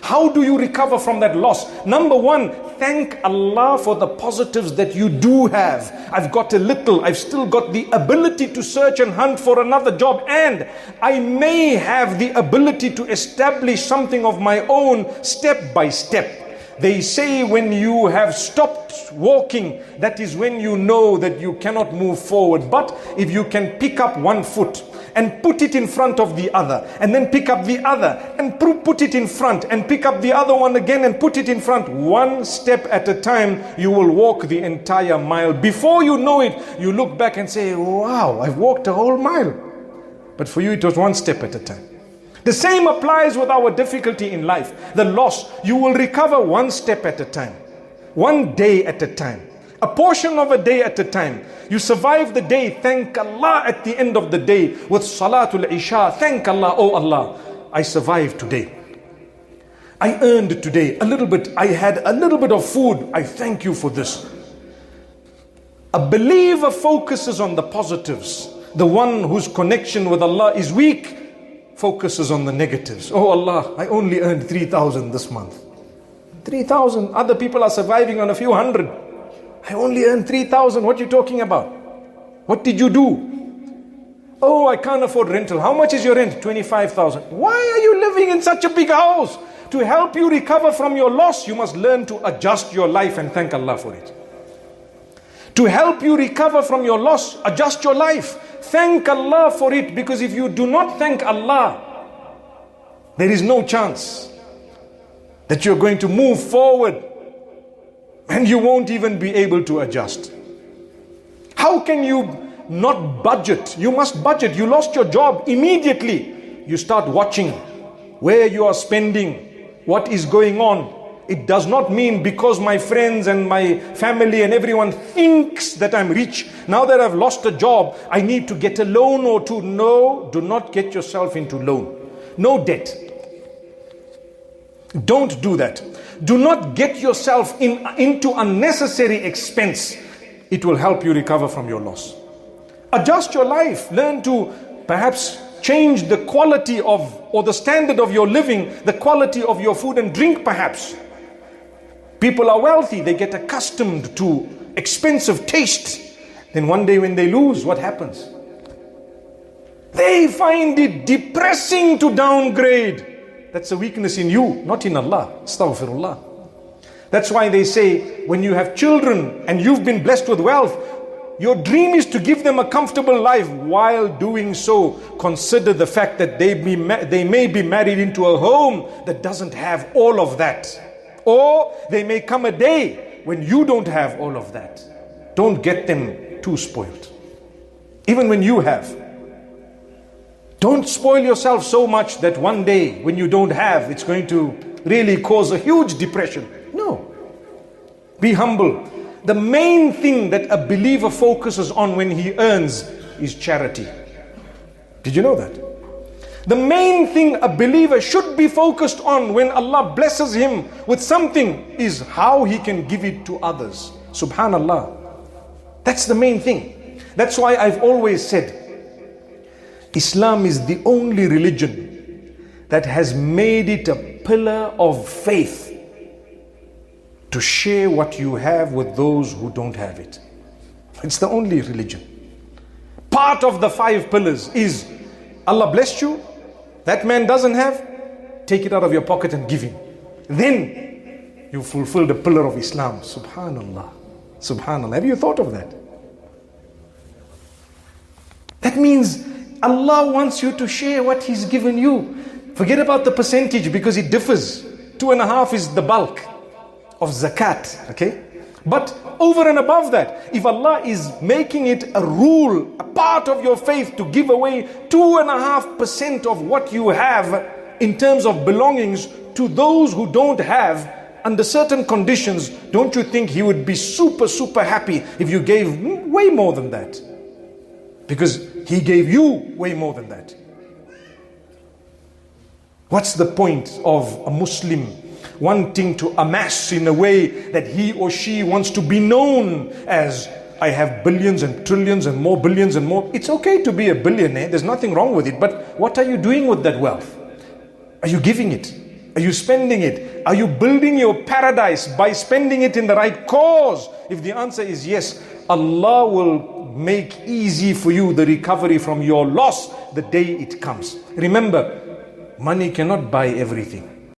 How do you recover from that loss? Number one, thank Allah for the positives that you do have. I've got a little, I've still got the ability to search and hunt for another job, and I may have the ability to establish something of my own step by step. They say when you have stopped walking, that is when you know that you cannot move forward. But if you can pick up one foot and put it in front of the other, and then pick up the other and put it in front, and pick up the other one again and put it in front, one step at a time, you will walk the entire mile. Before you know it, you look back and say, wow, I've walked a whole mile. But for you, it was one step at a time. The same applies with our difficulty in life. The loss, you will recover one step at a time, one day at a time, a portion of a day at a time. You survive the day, thank Allah at the end of the day with Salatul Isha. Thank Allah, oh Allah, I survived today. I earned today a little bit. I had a little bit of food. I thank you for this. A believer focuses on the positives. The one whose connection with Allah is weak focuses on the negatives. Oh Allah, I only earned 3,000 this month. 3,000. Other people are surviving on a few hundred. I only earned 3,000. What are you talking about? What did you do? Oh, I can't afford rental. How much is your rent? 25,000. Why are you living in such a big house? To help you recover from your loss, you must learn to adjust your life and thank Allah for it. To help you recover from your loss, adjust your life. Thank Allah for it, because if you do not thank Allah, there is no chance that you're going to move forward, and you won't even be able to adjust. How can you not budget? You must budget. You lost your job. Immediately you start watching where you are spending, what is going on. It does not mean because my friends and my family and everyone thinks that I'm rich, now that I've lost a job, I need to get a loan or two. No, do not get yourself into loan. No debt. Don't do that. Do not get yourself into unnecessary expense. It will help you recover from your loss. Adjust your life. Learn to perhaps change the quality of, or the standard of your living, the quality of your food and drink perhaps. People are wealthy, they get accustomed to expensive taste. Then one day when they lose, what happens? They find it depressing to downgrade. That's a weakness in you, not in Allah. Astaghfirullah. That's why they say, when you have children and you've been blessed with wealth, your dream is to give them a comfortable life. While doing so, consider the fact that they may be married into a home that doesn't have all of that. Or there may come a day when you don't have all of that. Don't get them too spoiled. Even when you have. Don't spoil yourself so much that one day when you don't have, it's going to really cause a huge depression. No. Be humble. The main thing that a believer focuses on when he earns is charity. Did you know that? The main thing a believer should be focused on when Allah blesses him with something is how he can give it to others. Subhanallah. That's the main thing. That's why I've always said, Islam is the only religion that has made it a pillar of faith to share what you have with those who don't have it. It's the only religion. Part of the 5 pillars is, Allah blessed you, that man doesn't have, take it out of your pocket and give him. Then you fulfill the pillar of Islam. Subhanallah. Subhanallah. Have you thought of that? That means Allah wants you to share what He's given you. Forget about the percentage because it differs. 2.5 is the bulk of zakat. Okay? But over and above that, if Allah is making it a rule, a part of your faith to give away 2.5% of what you have in terms of belongings to those who don't have under certain conditions, don't you think He would be super happy if you gave way more than that? Because He gave you way more than that. What's the point of a Muslim wanting to amass in a way that he or she wants to be known as, I have billions and trillions and more billions and more? It's okay to be a billionaire, there's nothing wrong with it, but what are you doing with that wealth? Are you giving it? Are you spending it? Are you building your paradise by spending it in the right cause? If the answer is yes, Allah will make easy for you the recovery from your loss the day it comes. Remember, money cannot buy everything.